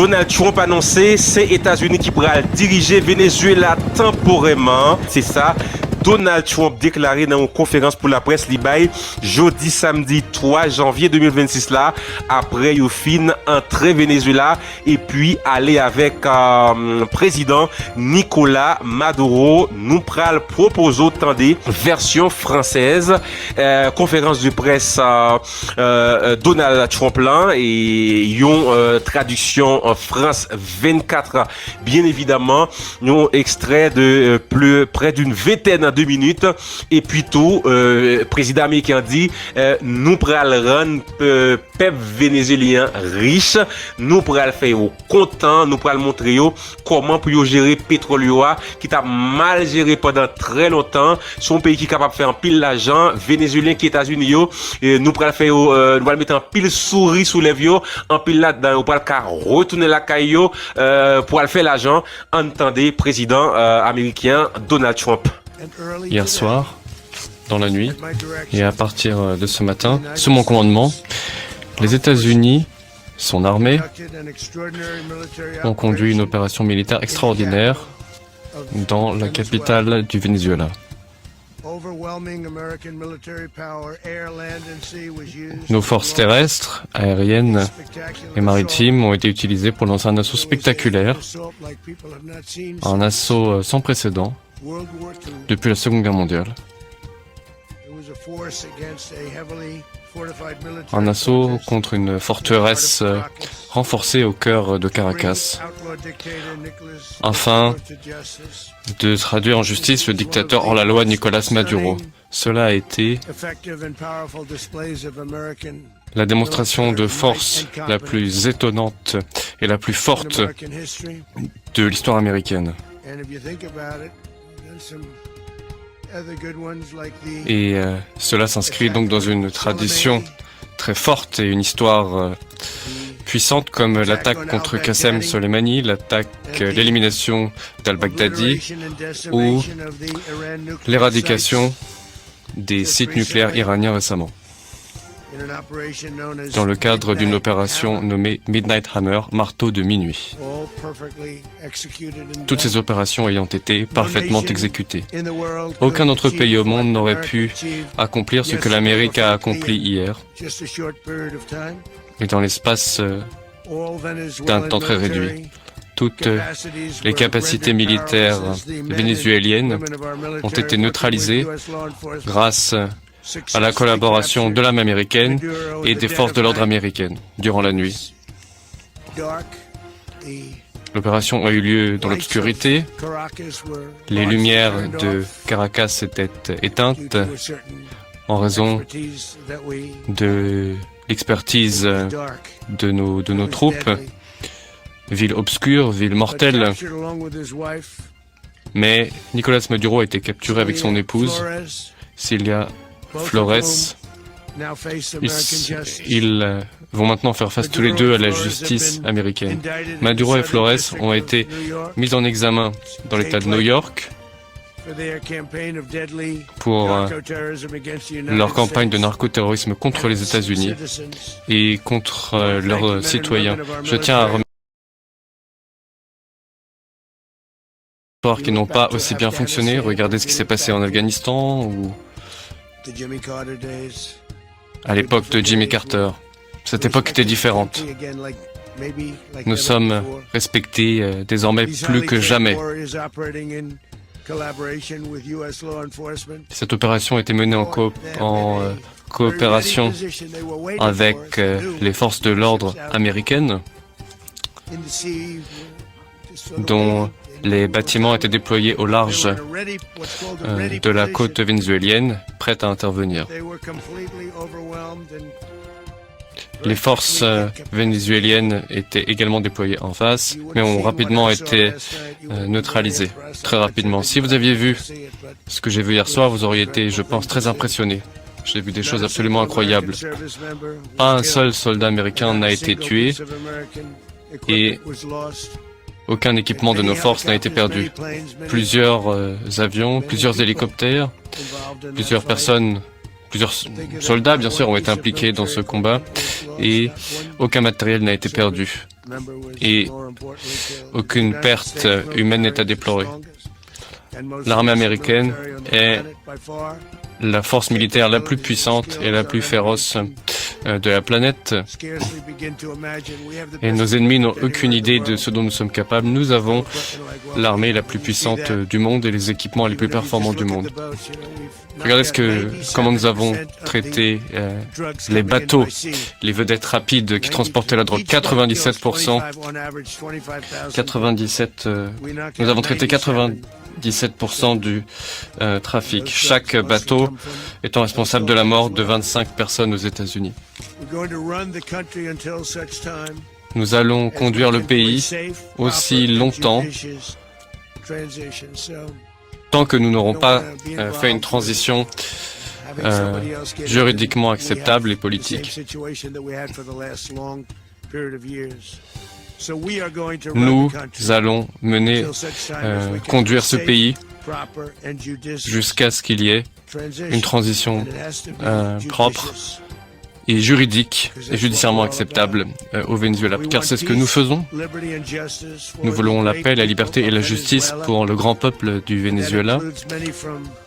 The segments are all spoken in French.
Donald Trump annoncé, c'est États-Unis qui pourra diriger Venezuela temporairement. C'est ça. Donald Trump déclaré dans une conférence pour la presse Libaye jeudi samedi 3 janvier 2026 là, après il fin entrer Venezuela et puis aller avec président Nicolas Maduro. Nous pral proposer tendez version française conférence de presse Donald Trump là et yon traduction en France 24 bien évidemment, yon extrait de près d'une vingtaine 2 minutes et puis tout président américain dit nous pral rendre peuple vénézuélien riche, nous pral faire content, nous pral montrer comment pour gérer pétrole qui t'a mal géré pendant très longtemps, son pays qui est capable de faire un pile l'argent vénézuélien qui est États-Unis nous pral faire nous pral mettre un pile souris sous les vieux en pile là-dedans nous pral retourner la caillou pour faire l'argent. Entendez président américain Donald Trump. Hier soir, dans la nuit, et à partir de ce matin, sous mon commandement, les États-Unis, son armée, ont conduit une opération militaire extraordinaire dans la capitale du Venezuela. Nos forces terrestres, aériennes et maritimes ont été utilisées pour lancer un assaut spectaculaire, un assaut sans précédent depuis la Seconde Guerre mondiale. Un assaut contre une forteresse renforcée au cœur de Caracas, afin de traduire en justice le dictateur hors la loi Nicolas Maduro. Cela a été la démonstration de force la plus étonnante et la plus forte de l'histoire américaine. Et cela s'inscrit donc dans une tradition très forte et une histoire puissante comme l'attaque contre Qassem Soleimani, l'élimination d'al-Baghdadi ou l'éradication des sites nucléaires iraniens récemment. Dans le cadre d'une opération nommée Midnight Hammer, marteau de minuit. Toutes ces opérations ayant été parfaitement exécutées. Aucun autre pays au monde n'aurait pu accomplir ce que l'Amérique a accompli hier, et dans l'espace d'un temps très réduit. Toutes les capacités militaires vénézuéliennes ont été neutralisées grâce à la collaboration de l'armée américaine et des forces de l'ordre américaines durant la nuit. L'opération a eu lieu dans l'obscurité. Les lumières de Caracas étaient éteintes en raison de l'expertise de nos troupes. Ville obscure, ville mortelle. Mais Nicolas Maduro a été capturé avec son épouse, Cilia Flores. Ils vont maintenant faire face tous les deux à la justice américaine. Maduro et Flores ont été mis en examen dans l'État de New York pour leur campagne de narcoterrorisme contre les États-Unis et contre leurs citoyens. Je tiens à remercier qui n'ont pas aussi bien fonctionné. Regardez ce qui s'est passé en Afghanistan ou à l'époque de Jimmy Carter. Cette époque était différente. Nous sommes respectés désormais plus que jamais. Cette opération a été menée en coopération avec les forces de l'ordre américaines, dont les bâtiments étaient déployés au large de la côte vénézuélienne, prêtes à intervenir. Les forces vénézuéliennes étaient également déployées en face, mais ont rapidement été neutralisées, très rapidement. Si vous aviez vu ce que j'ai vu hier soir, vous auriez été, je pense, très impressionné. J'ai vu des choses absolument incroyables. Pas un seul soldat américain n'a été tué et aucun équipement de nos forces n'a été perdu. Plusieurs avions, plusieurs hélicoptères, plusieurs personnes Plusieurs soldats, bien sûr, ont été impliqués dans ce combat et aucun matériel n'a été perdu. Et aucune perte humaine n'est à déplorer. L'armée américaine est la force militaire la plus puissante et la plus féroce de la planète. Et nos ennemis n'ont aucune idée de ce dont nous sommes capables. Nous avons l'armée la plus puissante du monde et les équipements les plus performants du monde. Regardez comment nous avons traité les bateaux, les vedettes rapides qui transportaient la drogue. 97%. Nous avons traité 97% du trafic. Chaque bateau étant responsable de la mort de 25 personnes aux États-Unis. Nous allons conduire le pays aussi longtemps tant que nous n'aurons pas fait une transition juridiquement acceptable et politique. Nous allons conduire ce pays jusqu'à ce qu'il y ait une transition propre et juridique et judiciairement acceptable au Venezuela, car c'est ce que nous faisons. Nous voulons la paix, la liberté et la justice pour le grand peuple du Venezuela,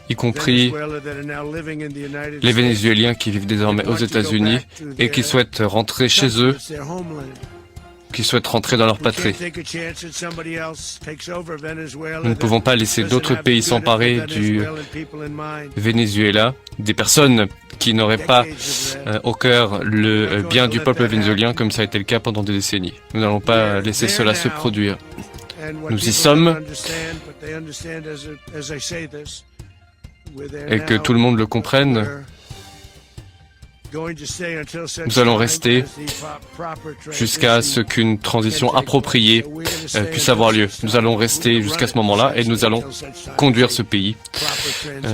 y compris les Vénézuéliens qui vivent désormais aux États-Unis et qui souhaitent rentrer chez eux, qui souhaitent rentrer dans leur patrie. Nous ne pouvons pas laisser d'autres pays s'emparer du Venezuela, des personnes qui n'auraient pas au cœur le bien du peuple vénézuélien comme ça a été le cas pendant des décennies. Nous n'allons pas laisser cela se produire. Nous y sommes et que tout le monde le comprenne. Nous allons rester jusqu'à ce qu'une transition appropriée puisse avoir lieu. Nous allons rester jusqu'à ce moment-là et nous allons conduire ce pays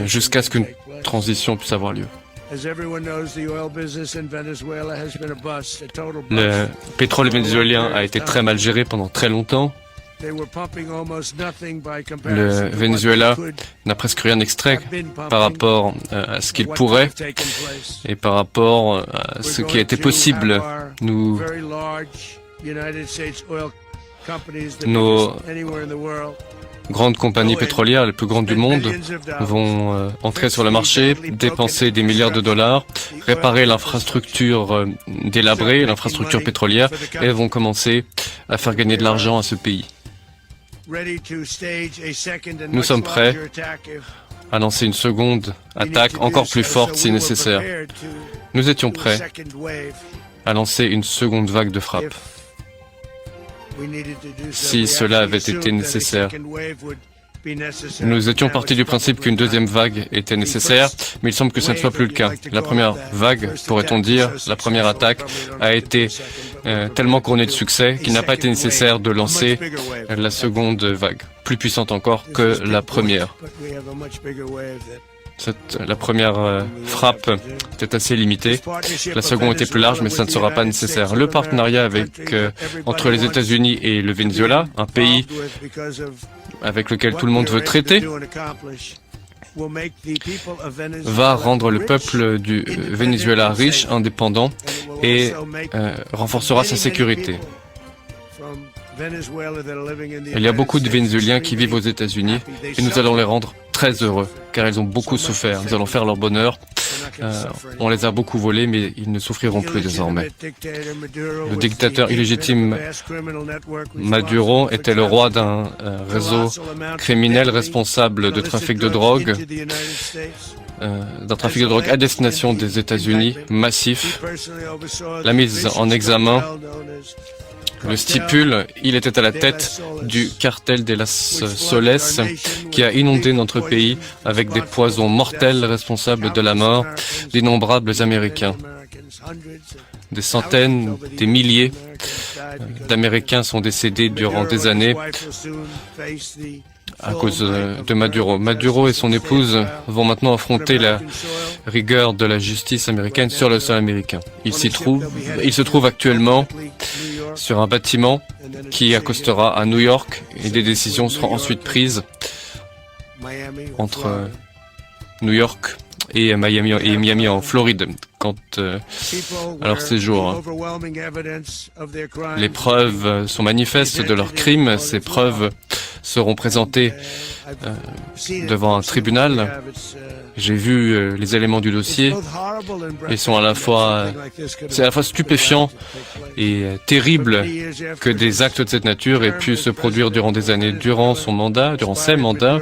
jusqu'à ce qu'une transition puisse avoir lieu. Le pétrole vénézuélien a été très mal géré pendant très longtemps. Le Venezuela n'a presque rien extrait par rapport à ce qu'il pourrait et par rapport à ce qui a été possible. Nos grandes compagnies pétrolières, les plus grandes du monde, vont entrer sur le marché, dépenser des milliards de dollars, réparer l'infrastructure délabrée, l'infrastructure pétrolière, et vont commencer à faire gagner de l'argent à ce pays. Nous sommes prêts à lancer une seconde attaque encore plus forte si nécessaire. Nous étions prêts à lancer une seconde vague de frappe si cela avait été nécessaire. Nous étions partis du principe qu'une deuxième vague était nécessaire, mais il semble que ce ne soit plus le cas. La première vague, pourrait-on dire, la première attaque, a été tellement couronnée de succès qu'il n'a pas été nécessaire de lancer la seconde vague, plus puissante encore que la première. La première frappe était assez limitée. La seconde était plus large, mais ça ne sera pas nécessaire. Le partenariat entre les États-Unis et le Venezuela, un pays avec lequel tout le monde veut traiter, va rendre le peuple du Venezuela riche, indépendant et renforcera sa sécurité. Il y a beaucoup de Vénézuéliens qui vivent aux États-Unis et nous allons les rendre très heureux car ils ont beaucoup souffert. Nous allons faire leur bonheur. On les a beaucoup volés, mais ils ne souffriront plus désormais. Le dictateur illégitime Maduro était le roi d'un réseau criminel responsable de trafic de drogue, à destination des États-Unis, massif. La mise en examen le stipule, il était à la tête du cartel des Las Soles qui a inondé notre pays avec des poisons mortels responsables de la mort d'innombrables Américains. Des centaines, des milliers d'Américains sont décédés durant des années à cause de Maduro. Maduro et son épouse vont maintenant affronter la rigueur de la justice américaine sur le sol américain. Il se trouve actuellement sur un bâtiment qui accostera à New York et des décisions seront ensuite prises entre New York et Miami en Floride quant à leur séjour. Les preuves sont manifestes de leurs crimes. Ces preuves seront présentées devant un tribunal. J'ai vu les éléments du dossier. Ils sont c'est à la fois stupéfiant et terrible que des actes de cette nature aient pu se produire durant des années, durant ses mandats.